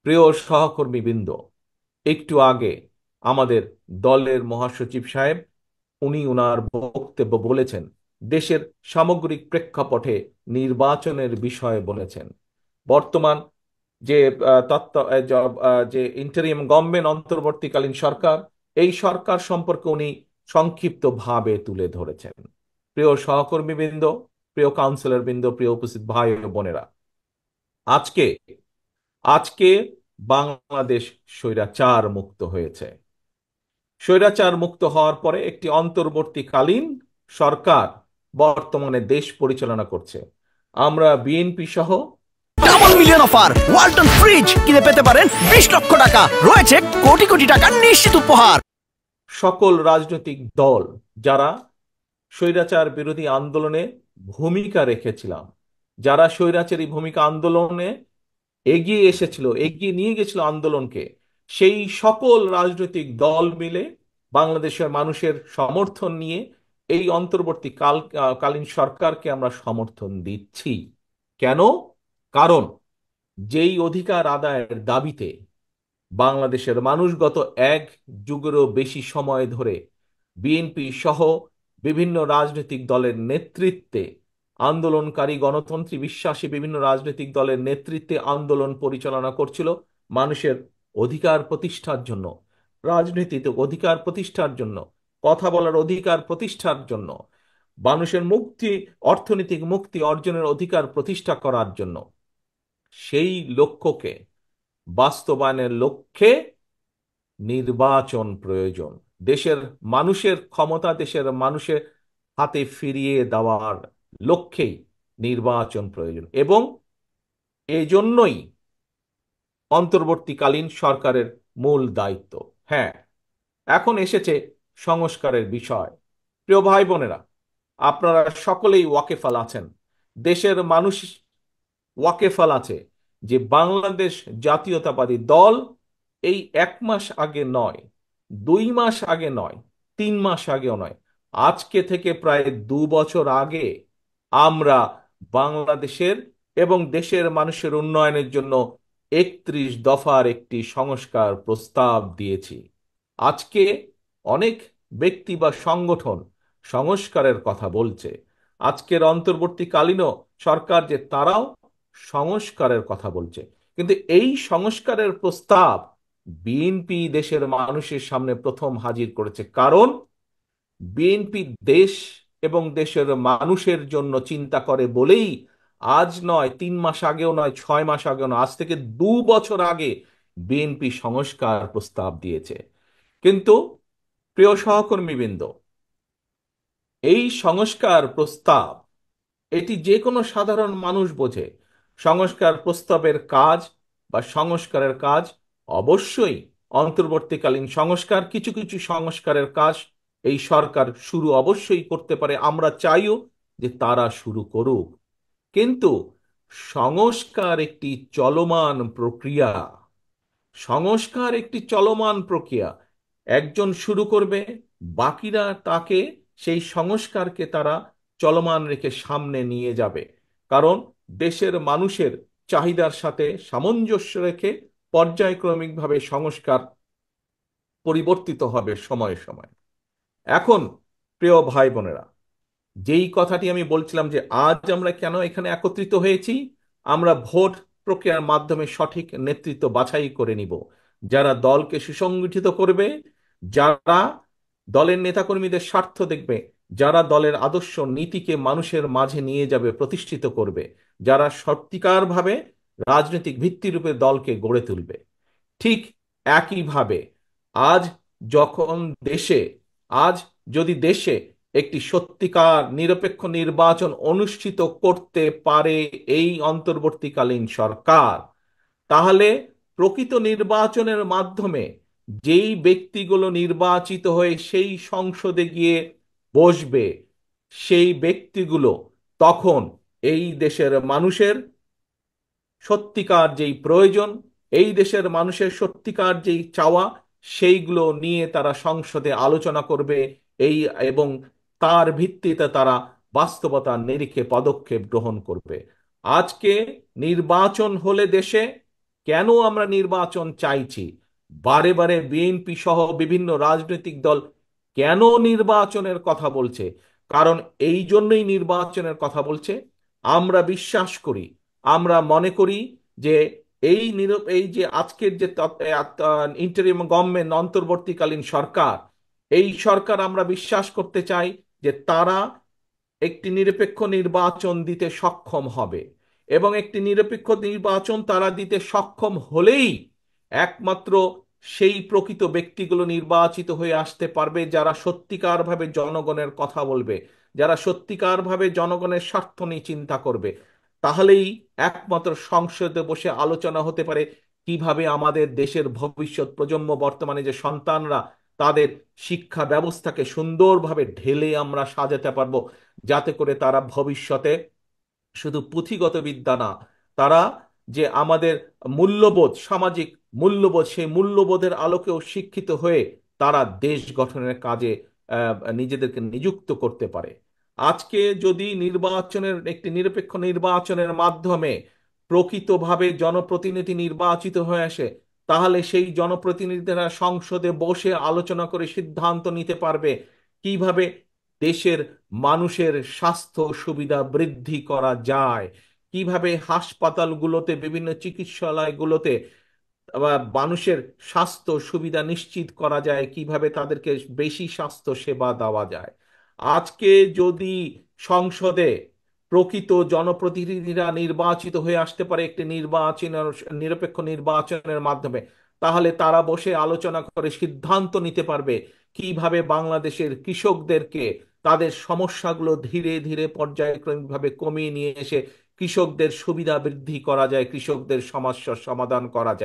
প্রিয় সহকর্মীবৃন্দ, একটু আগে আমাদের দলের মহাসচিব সাহেব উনি ওনার বক্তব্য বলেছেন, দেশের সামগ্রিক প্রেক্ষাপটে নির্বাচনের বিষয়ে বলেছেন। বর্তমান যে যে ইন্টারিম গভর্নমেন্ট, অন্তর্বর্তীকালীন সরকার, এই সরকার সম্পর্কে উনি সংক্ষিপ্তভাবে তুলে ধরেছেন। প্রিয় সহকর্মীবৃন্দ, প্রিয় কাউন্সিলর বৃন্দ, প্রিয় উপস্থিত ভাই ও বোনেরা, আজকে আজকে বাংলাদেশ স্বৈরাচার মুক্ত হয়েছে। স্বৈরাচার মুক্ত হওয়ার পরে একটি অন্তর্বর্তীকালীন সরকার বর্তমানে দেশ পরিচালনা করছে। আমরা বিএনপি সহ double million offer Walton fridge কিনে পেতে পারেন 20 লক্ষ টাকা, রয়েছে কোটি কোটি টাকার নিশ্চিত উপহার। সকল রাজনৈতিক দল যারা স্বৈরাচার বিরোধী আন্দোলনে ভূমিকা রেখেছিলাম, যারা স্বৈরাচারী ভূমিকা আন্দোলনে এগিয়ে এসেছিল, এগিয়ে নিয়ে গেছিল আন্দোলনকে, সেই সকল রাজনৈতিক দল মিলে বাংলাদেশের মানুষের সমর্থন নিয়ে এই কালীন সরকারকে আমরা সমর্থন দিচ্ছি। কেন? কারণ যেই অধিকার আদায়ের দাবিতে বাংলাদেশের মানুষ গত এক যুগেরও বেশি সময় ধরে বিএনপি সহ বিভিন্ন রাজনৈতিক দলের নেতৃত্বে, আন্দোলনকারী গণতন্ত্রী বিশ্বাসী বিভিন্ন রাজনৈতিক দলের নেতৃত্বে আন্দোলন পরিচালনা করছিল মানুষের অধিকার প্রতিষ্ঠার জন্য, রাজনীতিতে অধিকার প্রতিষ্ঠার জন্য, কথা বলার অধিকার প্রতিষ্ঠার জন্য, মানুষের মুক্তি, অর্থনৈতিক মুক্তি অর্জনের অধিকার প্রতিষ্ঠা করার জন্য, সেই লক্ষ্যকে বাস্তবায়নের লক্ষ্যে নির্বাচন প্রয়োজন। দেশের মানুষের ক্ষমতা দেশের মানুষের হাতে ফিরিয়ে দেওয়ার লক্ষ্যেই নির্বাচন প্রয়োজন, এবং এই জন্যই অন্তর্বর্তীকালীন সরকারের মূল দায়িত্ব। হ্যাঁ, এখন এসেছে সংস্কারের বিষয়। প্রিয় ভাই বোনেরা, আপনারা সকলেই ওয়াকেফাল আছেন, দেশের মানুষ ওয়াকেফাল আছে যে বাংলাদেশ জাতীয়তাবাদী দল এই 1 মাস আগে নয়, 2 মাস আগে নয়, 3 মাস আগেও নয়, আজকে থেকে প্রায় 2 বছর আগে আমরা বাংলাদেশের এবং দেশের মানুষের উন্নয়নের জন্য 31 দফার একটি সংস্কার প্রস্তাব দিয়েছি। আজকে অনেক ব্যক্তি বা সংগঠন সংস্কারের কথা বলছে। আজকের অন্তর্বর্তীকালীন সরকার যে তারাও সংস্কারের কথা বলছে, কিন্তু এই সংস্কারের প্রস্তাব বিএনপি দেশের মানুষের সামনে প্রথম হাজির করেছে। কারণ বিএনপি দেশ এবং দেশের মানুষের জন্য চিন্তা করে বলেই আজ নয়, 3 মাস আগেও নয়, 6 মাস আগেও নয়, আজ থেকে 2 বছর আগে বিএনপি সংস্কার প্রস্তাব দিয়েছে। কিন্তু প্রিয় সহকর্মীবৃন্দ, এই সংস্কার প্রস্তাব এটি যে কোনো সাধারণ মানুষ বোঝে। সংস্কার প্রস্তাবের কাজ বা সংস্কারের কাজ অবশ্যই অন্তর্বর্তীকালীন সংস্কার, কিছু কিছু সংস্কারের কাজ এই সরকার শুরু অবশ্যই করতে পারে, আমরা চাইও যে তারা শুরু করুক। কিন্তু সংস্কার একটি চলমান প্রক্রিয়া। সংস্কার একটি চলমান প্রক্রিয়া। একজন শুরু করবে, বাকিরা তাকে, সেই সংস্কারকে তারা চলমান রেখে সামনে নিয়ে যাবে। কারণ দেশের মানুষের চাহিদার সাথে সামঞ্জস্য রেখে পর্যায়ক্রমিকভাবে সংস্কার পরিবর্তিত হবে সময়ে সময়ে। এখন প্রিয় ভাই বোনেরা, যেই কথাটি আমি বলছিলাম যে আজ আমরা কেন এখানে একত্রিত হয়েছি, আমরা ভোট প্রক্রিয়ার মাধ্যমে সঠিক নেতৃত্ব বাছাই করে নিব, যারা দলকে সুসংগঠিত করবে, যারা দলের নেতাকর্মীদের স্বার্থ দেখবে, যারা দলের আদর্শ নীতিকে মানুষের মাঝে নিয়ে যাবে, প্রতিষ্ঠিত করবে, যারা সত্যিকারভাবে রাজনৈতিক ভিত্তিরূপে দলকে গড়ে তুলবে। ঠিক একইভাবে আজ যখন দেশে আজ যদি দেশে একটি সত্যিকার নিরপেক্ষ নির্বাচন অনুষ্ঠিত করতে পারে এই অন্তর্বর্তীকালীন সরকার, তাহলে প্রকৃত নির্বাচনের মাধ্যমে যেই ব্যক্তিগুলো নির্বাচিত হয়ে সেই সংসদে গিয়ে বসবে, সেই ব্যক্তিগুলো তখন এই দেশের মানুষের সত্যিকার যেই প্রয়োজন, এই দেশের মানুষের সত্যিকার যেই চাওয়া, সেইগুলো নিয়ে তারা সংসদে আলোচনা করবে, এই এবং তার ভিত্তিতে তারা বাস্তবতার নিরিখে পদক্ষেপ গ্রহণ করবে। আজকে নির্বাচন হলে দেশে কেন আমরা নির্বাচন চাইছি, বারে বারে বিএনপি সহ বিভিন্ন রাজনৈতিক দল কেন নির্বাচনের কথা বলছে, কারণ এই জন্যই নির্বাচনের কথা বলছে। আমরা বিশ্বাস করি, আমরা মনে করি যে এই যে আজকের যে ইন্টারিম গভর্নমেন্ট, অন্তর্বর্তীকালীন সরকার, এই সরকার আমরা বিশ্বাস করতে চাই যে তারা একটি নিরপেক্ষ নির্বাচন দিতে সক্ষম হবে। এবং একটি নিরপেক্ষ নির্বাচন তারা দিতে সক্ষম হলেই একমাত্র সেই প্রকৃত ব্যক্তিগুলো নির্বাচিত হয়ে আসতে পারবে যারা সত্যিকারভাবে জনগণের কথা বলবে, যারা সত্যিকারভাবে জনগণের স্বার্থ নিয়ে চিন্তা করবে। তাহলেই একমাত্র সংসদে বসে আলোচনা হতে পারে কিভাবে আমাদের দেশের ভবিষ্যৎ প্রজন্ম, বর্তমানে যে সন্তানরা, তাদের শিক্ষা ব্যবস্থাকে সুন্দরভাবে ঢেলে আমরা সাজাতে পারবো, যাতে করে তারা ভবিষ্যতে শুধু পুঁথিগত বিদ্যা না, তারা যে আমাদের মূল্যবোধ, সামাজিক মূল্যবোধ, সেই মূল্যবোধের আলোকেও শিক্ষিত হয়ে তারা দেশ গঠনের কাজে নিজেদেরকে নিযুক্ত করতে পারে। আজকে যদি নির্বাচনের, একটি নিরপেক্ষ নির্বাচনের মাধ্যমে প্রকৃতভাবে জনপ্রতিনিধি নির্বাচিত হয়ে আসে, তাহলে সেই জনপ্রতিনিধিরা সংসদে বসে আলোচনা করে সিদ্ধান্ত নিতে পারবে কিভাবে দেশের মানুষের স্বাস্থ্য সুবিধা বৃদ্ধি করা যায়, কিভাবে হাসপাতালগুলোতে, বিভিন্ন চিকিৎসালয়গুলোতে মানুষের স্বাস্থ্য সুবিধা নিশ্চিত করা যায়, কিভাবে তাদেরকে বেশি স্বাস্থ্য সেবা দেওয়া যায়। আজকে যদি সংসদে প্রকৃত জনপ্রতিনিধিরা নির্বাচিত হয়ে আসতে পারে একটি নিরপেক্ষ নির্বাচনের মাধ্যমে, তাহলে তারা বসে আলোচনা করে সিদ্ধান্ত নিতে পারবে কিভাবে বাংলাদেশের কৃষকদেরকে তাদের সমস্যাগুলো ধীরে ধীরে পর্যায়ক্রমিকভাবে কমিয়ে নিয়ে এসে কৃষকদের সুবিধা বৃদ্ধি করা যায়, কৃষকদের সমস্যার সমাধান করা যায়।